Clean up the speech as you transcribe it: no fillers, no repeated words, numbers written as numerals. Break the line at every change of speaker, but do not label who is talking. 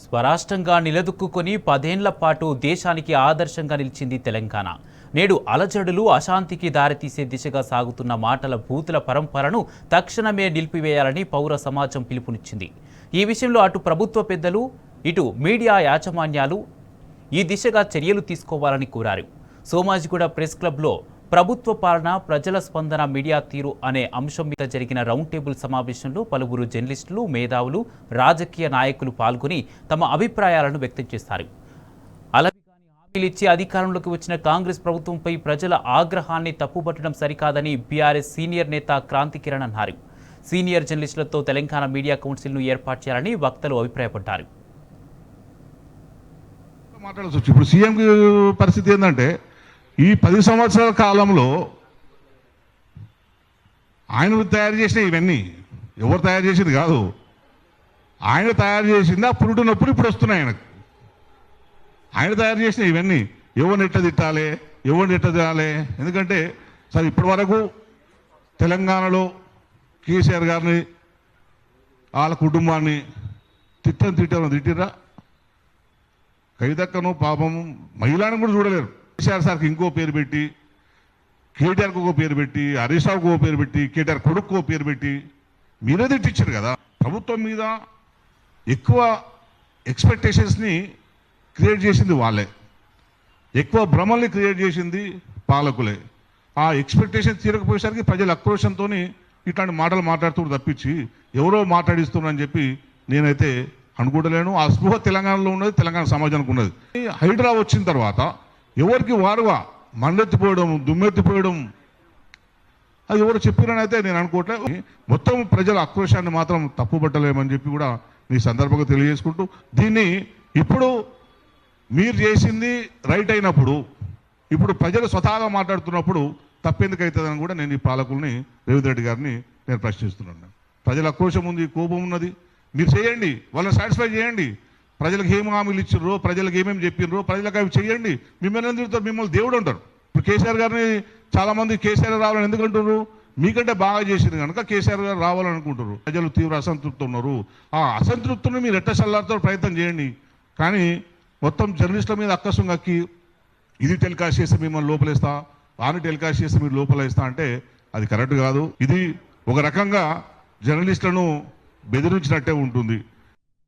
స్వరాష్ట్రంగా నిలదొక్కుని 10 ఏళ్ల పాటు దేశానికి ఆదర్శంగా నిలిచింది తెలంగాణ. నేడు అలజడులు అశాంతికి దారితీసే దిశగా సాగుతున్న మాటల బూతుల పరంపరను తక్షణమే నిలిపివేయాలని పౌర సమాజం పిలుపునిచ్చింది. ఈ విషయంలో అటు ప్రభుత్వ పెద్దలు, ఇటు మీడియా యాజమాన్యాలు ఈ దిశగా చర్యలు తీసుకోవాలని కోరారు. సోమాజిగూడ ప్రెస్ క్లబ్లో ప్రభుత్వ పాలన, ప్రజల స్పందన, మీడియా తీరు అనే అంశం మీద జరిగిన రౌండ్ టేబుల్ సమావేశంలో పలువురు జర్నలిస్టులు, మేధావులు, రాజకీయ నాయకులు పాల్గొని తమ అభిప్రాయాలను వ్యక్తం చేశారు. అలవిగాని హామీలిచ్చి అధికారంలోకి వచ్చిన కాంగ్రెస్ ప్రభుత్వంపై ప్రజల ఆగ్రహాన్ని తప్పుబట్టడం సరికాదని బీఆర్ఎస్ సీనియర్ నేత క్రాంతి కిరణ్ అన్నారు. సీనియర్ జర్నలిస్టులతో తెలంగాణ మీడియా కౌన్సిల్ను ఏర్పాటు చేయాలని వక్తలు అభిప్రాయపడ్డారు.
ఇప్పుడు సీఎం పరిస్థితి ఏంటంటే, ఈ 10 సంవత్సరాల కాలంలో ఆయన తయారు చేసిన ఇవన్నీ ఎవరు తయారు చేసింది కాదు, ఆయన తయారు చేసింది. ఆ పురుడునప్పుడు ఇప్పుడు వస్తున్నాయి ఆయనకు. ఆయన తయారు చేసిన ఇవన్నీ ఎవరిని ఎట్లా తిట్టాలి, ఎవరిని ఎట్లా తినాలి. ఎందుకంటే సరే ఇప్పటి వరకు తెలంగాణలో కేసీఆర్ గారిని, వాళ్ళ కుటుంబాన్ని తిట్టిరా. కవితక్కను పాపము మహిళను కూడా చూడలేరు. కేసీఆర్ సార్కి ఇంకో పేరు పెట్టి, కేటీఆర్కి ఒక పేరు పెట్టి, హరీష్ రావుకి ఒక పేరు పెట్టి, కేటీఆర్ కొడుకు ఒక పేరు పెట్టి మీరే తిట్టించారు కదా. ప్రభుత్వం మీద ఎక్కువ ఎక్స్పెక్టేషన్స్ని క్రియేట్ చేసింది వాళ్ళే, ఎక్కువ భ్రమల్ని క్రియేట్ చేసింది పాలకులే. ఆ ఎక్స్పెక్టేషన్ తీరకపోయేసరికి ప్రజల ఆక్రోషంతో ఇట్లాంటి మాటలు మాట్లాడుతూ తప్పించి ఎవరో మాట్లాడిస్తున్నారని చెప్పి నేనైతే అనుకుంటలేను. ఆ స్పృహ తెలంగాణలో ఉన్నది, తెలంగాణ సమాజానికి ఉన్నది. హైడ్రా వచ్చిన తర్వాత ఎవరికి వారుగా మండెత్తిపోయడం, దుమ్మెత్తిపోయడం అది ఎవరు చెప్పిరని అయితే నేను అనుకోవట్లేదు. మొత్తం ప్రజల ఆక్రోశాన్ని మాత్రం తప్పుపట్టలేమని చెప్పి కూడా ఈ సందర్భంగా తెలియజేసుకుంటూ, దీన్ని ఇప్పుడు మీరు చేసింది రైట్ అయినప్పుడు, ఇప్పుడు ప్రజలు స్వతహాగా మాట్లాడుతున్నప్పుడు తప్పెందుకు అవుతుందని కూడా నేను ఈ పాలకుల్ని, రేవంత్ రెడ్డి గారిని నేను ప్రశ్నిస్తున్నాను. ప్రజల ఆక్రోశం ఉంది, కోపం ఉన్నది, మీరు చేయండి, వాళ్ళని సాటిస్ఫై చేయండి. ప్రజలకు ఏం హామీలు ఇచ్చిర్రో, ప్రజలకు ఏమేమి చెప్పిర్రో ప్రజలకు అవి చేయండి. మిమ్మల్ని ఎందుకు తిరుగుతారు? మిమ్మల్ని దేవుడు అంటారు. ఇప్పుడు కేసీఆర్ గారిని చాలామంది కేసీఆర్ రావాలని ఎందుకు అంటున్నారు? మీకంటే బాగా చేసింది కనుక కేసీఆర్ గారు రావాలనుకుంటారు. ప్రజలు తీవ్ర అసంతృప్తి ఉన్నారు. ఆ అసంతృప్తిని మీరు ఎట్ట చల్లారుతో ప్రయత్నం చేయండి. కానీ మొత్తం జర్నలిస్టుల మీద అక్కసం కక్కి ఇది టెలికాస్ట్ చేస్తే మిమ్మల్ని లోపలేస్తా, ఆని టెలికాస్ట్ చేస్తే మీరు లోపలేస్తా అంటే అది కరెక్ట్ కాదు. ఇది ఒక రకంగా జర్నలిస్టులను బెదిరించినట్టే ఉంటుంది.